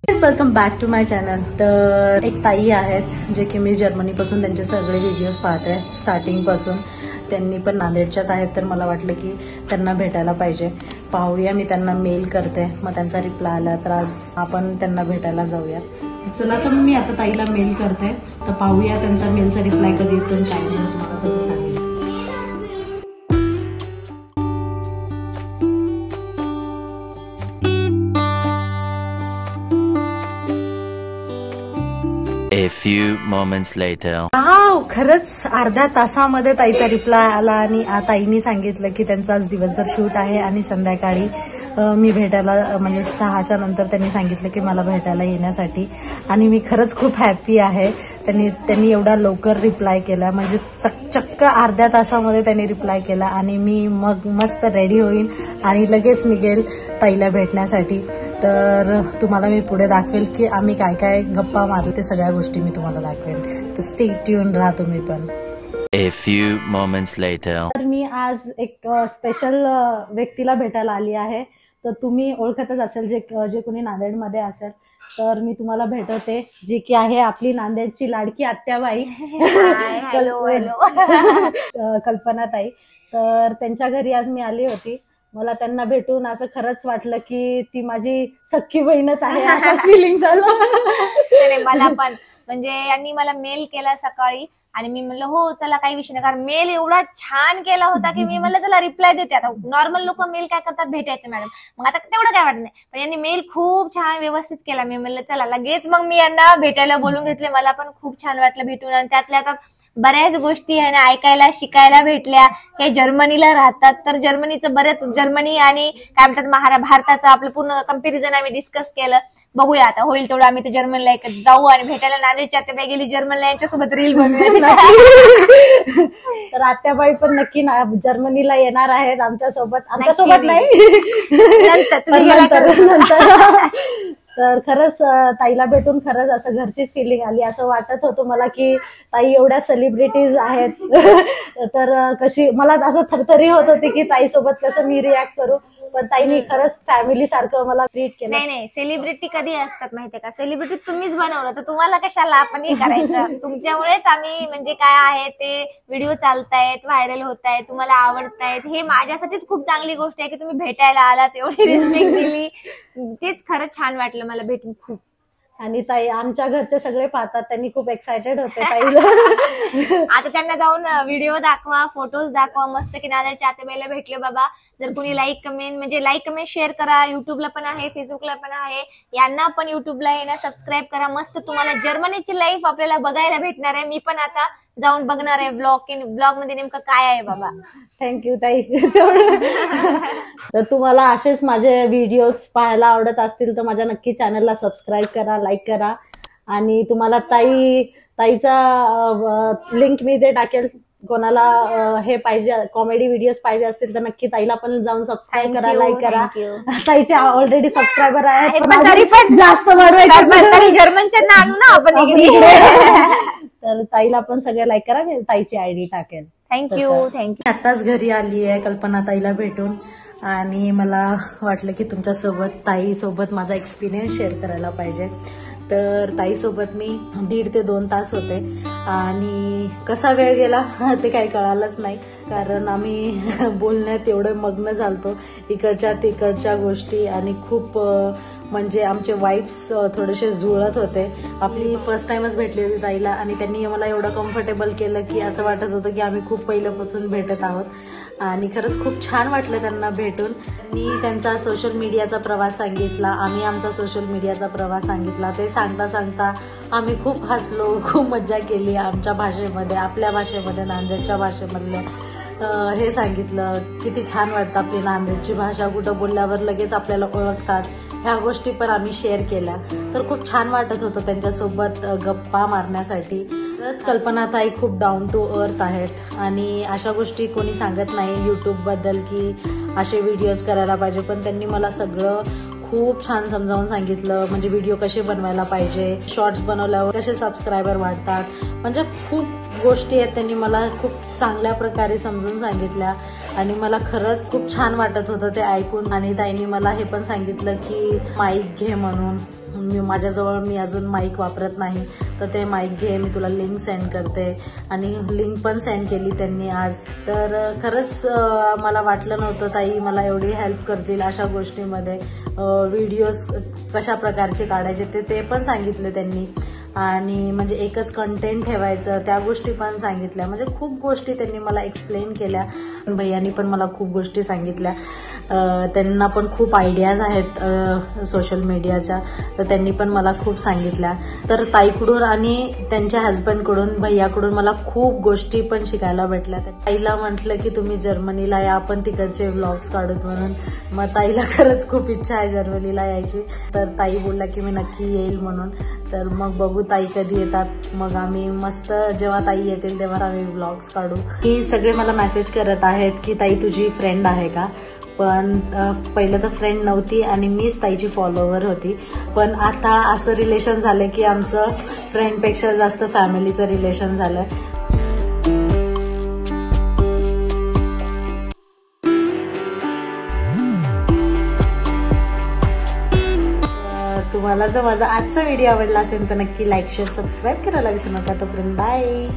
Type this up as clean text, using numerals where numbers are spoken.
Welcome back to my channel. तर एक ताई आहेत जे की मी जर्मनीपासून त्यांचे सगळे व्हिडिओज पाहते स्टार्टिंगपासून। त्यांनी पण नांदेडच्याच आहेत, तर मला वाटलं की त्यांना भेटायला पाहिजे। पाहूया, मी त्यांना मेल करते, मग त्यांचा रिप्लाय आला तर आज आपण त्यांना भेटायला जाऊया। चला तर मी आता ताईला मेल करते, तर पाहूया त्यांचा मेलचा रिप्लाय कधी येतो आणि काय नाही, तुम्हाला तसं सांगेन। A few moments later. खरंच अर्ध्या तासामध्ये ताईचा रिप्लाय आला आणि ताईंनी सांगितलं की त्यांचा आज दिवसभर शूट आहे आणि संध्याकाळी मी भेटायला म्हणजे 6च्या नंतर त्यांनी सांगितलं की मला भेटायला येण्यासाठी। आणि मी खरंच खूप हॅपी आहे। त्यांनी एवढा लवकर रिप्लाय केला, म्हणजे चक्क अर्ध्या तासामध्ये त्यांनी रिप्लाय केला आणि मी मग मस्त रेडी होईन आणि लगेच निघेल ताईला भेटण्यासाठी। तर तुम्हाला मी पुढे दाखवेल की आम्ही काय काय गप्पा मारले, ते सगळ्या गोष्टी मी तुम्हाला दाखवेन, तर स्टे ट्यून राहा तुम्ही पण। A few moments later. तर मी आज एक स्पेशल व्यक्तीला भेटायला आली आहे, तर तुम्ही ओळखतच असेल जे कोणी नांदेडमध्ये असेल तर मी तुम्हाला भेटवते, जी की आहे आपली नांदेडची लाडकी आत्याबाई कल्पना ताई। तर त्यांच्या घरी आज मी आली होती। मला त्यांना भेटून असं खरंच वाटलं की ती माझी सख्खी बहीणच आहे, असं फिलिंग झालं। मला पण म्हणजे यांनी मला मेल केला सकाळी आणि मी म्हणलं हो चला काही विषय नाही, कारण मेल एवढा छान केला होता की मी म्हणलं चला रिप्लाय देते। आता नॉर्मल लोक मेल काय करतात, भेटायचं मॅडम, मग आता तेवढं काय वाटत नाही, पण यांनी मेल खूप छान व्यवस्थित केला। मी म्हणलं चला लगेच मग मी यांना भेटायला बोलून घेतले। मला पण खूप छान वाटलं भेटून आणि त्यातल्या आता बऱ्याच गोष्टी आहे ना ऐकायला शिकायला भेटल्या। हे जर्मनीला राहतात तर जर्मनीचं बऱ्याच जर्मनी आणि काय म्हणतात भारताचं आपलं पूर्ण कंपॅरिझन आम्ही डिस्कस केलं। बघूया आता होईल तेवढं आम्ही ते जर्मनीला जाऊ आणि भेटायला। नांदेडची आत्याबाई गेली जर्मनीला, यांच्यासोबत रील बनवूया। तर आत्याबाई पण नक्की जर्मनीला येणार आहेत आमच्यासोबत नाही नंतर। तर खरंच ताईला भेटून खरंच असं घरचीच फिलिंग आली। असं वाटत होतं मला की ताई एवढ्या सेलिब्रिटीज आहेत तर कशी मला असं थरथरी होत होती की ताईसोबत कसं मी रिॲक्ट करू, पण ताईने खरंच फॅमिली सारखं मला ट्रीट केलं। नाही सेलिब्रिटी कधी असतात माहितीये का, सेलिब्रिटी तुम्हीच बनवलं, तर तुम्हाला कशाला आपण हे करायचं। तुमच्यामुळेच आम्ही म्हणजे काय आहे ते व्हिडिओ चालतायत, व्हायरल होतायत, तुम्हाला आवडतायत, हे माझ्यासाठीच खूप चांगली गोष्ट आहे की तुम्ही भेटायला आलात, एवढी रिस्पेक्ट दिली, तेच खरंच छान वाटलं मला भेटून खूप। आणि ताई आमच्या घरचे सगळे पाहतात, त्यांनी खूप एक्सायटेड होते ताईला। आता त्यांना जाऊन व्हिडिओ दाखवा, फोटोज दाखवा मस्त की नांदेडच्या आत्याबाईला भेटले बाबा। जर कुणी लाईक कमेंट शेअर करा, युट्यूबला पण आहे, फेसबुकला पण आहे, यांना पण युट्यूबला येणं सबस्क्राईब करा। मस्त तुम्हाला जर्मनीची लाईफ आपल्याला बघायला भेटणार आहे। मी पण आता जाऊन बघणार आहे ब्लॉग मध्ये नेमकं काय आहे बाबा। थँक्यू ताई। तर तुम्हाला असेच माझे व्हिडिओज पाहायला आवडत असतील तर माझ्या नक्की चॅनलला सबस्क्राईब करा, लाईक करा। आणि तुम्हाला ताईचा लिंक मी इथे टाकेल, कोणाला हे पाहिजे कॉमेडी व्हिडिओज पाहिजे असतील तर नक्की ताईला पण जाऊन सबस्क्राईब करा, लाईक करा। ताईचे ऑलरेडी सबस्क्रायबर आहेत, तरी पण जास्त वाढवायचे, जर्मनच्या आणू ना आपण तर ताईला पण सगळे लाईक करा, मी ताईची आयडी टाकेल। थँक्यू। आताच घरी आली आहे कल्पना ताईला भेटून आणि मला वाटलं की तुमच्यासोबत ताईसोबत माझा एक्सपिरियन्स शेअर करायला पाहिजे। तर ताईसोबत मी 1.5 ते 2 तास होते आणि कसा वेळ गेला ते काही कळालंच नाही, कारण आम्ही बोलण्यात एवढं मग्न झालतो, इकडच्या तिकडच्या गोष्टी, आणि खूप म्हणजे आमचे वाईब्स थोडेसे जुळत होते। आपली फर्स्ट टाइमच भेटली होती ताईला आणि त्यांनी मला एवढं कम्फर्टेबल केलं की असं वाटत होतं की आम्ही खूप पहिल्यापासून भेटत आहोत आणि खरंच खूप छान वाटलं त्यांना भेटून। मी त्यांचा सोशल मीडियाचा प्रवास सांगितला, आम्ही आमचा सोशल मीडियाचा प्रवास सांगितला। ते सांगता सांगता आम्ही खूप हसलो, खूप मज्जा केली आमच्या भाषेमध्ये, आपल्या भाषेमध्ये, नांदेडच्या भाषेमधल्या हे सांगितलं। किती छान वाटतं आपली नांदेडची भाषा, कुठं बोलल्यावर लगेच आपल्याला ओळखतात, ह्या गोष्टी पण आम्ही शेअर केल्या। तर खूप छान वाटत होतं त्यांच्यासोबत गप्पा मारण्यासाठी। खरंच कल्पना ताई खूप डाऊन टू अर्थ आहेत आणि अशा गोष्टी कोणी सांगत नाही यूट्यूबबद्दल की असे व्हिडिओज करायला पाहिजे, पण त्यांनी मला सगळं खूप छान समजावून सांगितलं, म्हणजे व्हिडिओ कसे बनवायला पाहिजे, शॉर्ट्स बनवल्यावर कसे सबस्क्रायबर वाढतात, म्हणजे खूप गोष्टी आहेत त्यांनी मला खूप चांगल्या प्रकारे समजून सांगितल्या आणि मला खरंच खूप छान वाटत होतं ते ऐकून. आणि ताईंनी मला हे पण सांगितलं की माईक घे म्हणून. माझ्याजवळ मी अजून माईक वापरत नाही, तर ते माईक घे, मी तुला लिंक सेंड करते. आणि लिंक पण सेंड केली त्यांनी आज. तर खरंच मला वाटलं नव्हतं ताई मला एवढी हेल्प करतील अशा गोष्टीमध्ये. व्हिडिओज कशा प्रकारचे काढायचे ते पण सांगितले त्यांनी. आणि म्हणजे एकच कंटेंट ठेवायचं त्या गोष्टी पण सांगितल्या. म्हणजे खूप गोष्टी त्यांनी मला एक्सप्लेन केल्या. भैयांनी पण मला खूप गोष्टी सांगितल्या. त्यांना पण खूप आयडियाज आहेत सोशल मीडियाच्या, तर त्यांनी पण मला खूप सांगितल्या. तर ताईकडून आणि त्यांच्या हस्बंडकडून भैयाकडून मला खूप गोष्टी पण शिकायला भेटल्या. ताईला म्हटलं की तुम्ही जर्मनीला या, आपण तिकडचे व्लॉग्स काढूत म्हणून. मग ताईला खरंच खूप इच्छा आहे जर्मनीला यायची. तर ताई बोलला की मी नक्की येईल म्हणून. तर मग बघू ताई कधी येतात. मग आम्ही मस्त जेव्हा ताई येतील तेव्हा आम्ही व्लॉग्स काढू. ही सगळे मला मेसेज करत आहेत की ताई तुझी फ्रेंड आहे का. पण पहिलं तर फ्रेंड नव्हती आणि मीच ताईची फॉलोवर होती. पण आता असं रिलेशन झालं की आमचं फ्रेंडपेक्षा जास्त फॅमिलीचं रिलेशन झालं. तुम्हाला जर माझा आजचा व्हिडिओ आवडला असेल तर नक्की लाईक शेअर सबस्क्राईब करायला विसरू नका. तोपर्यंत बाय.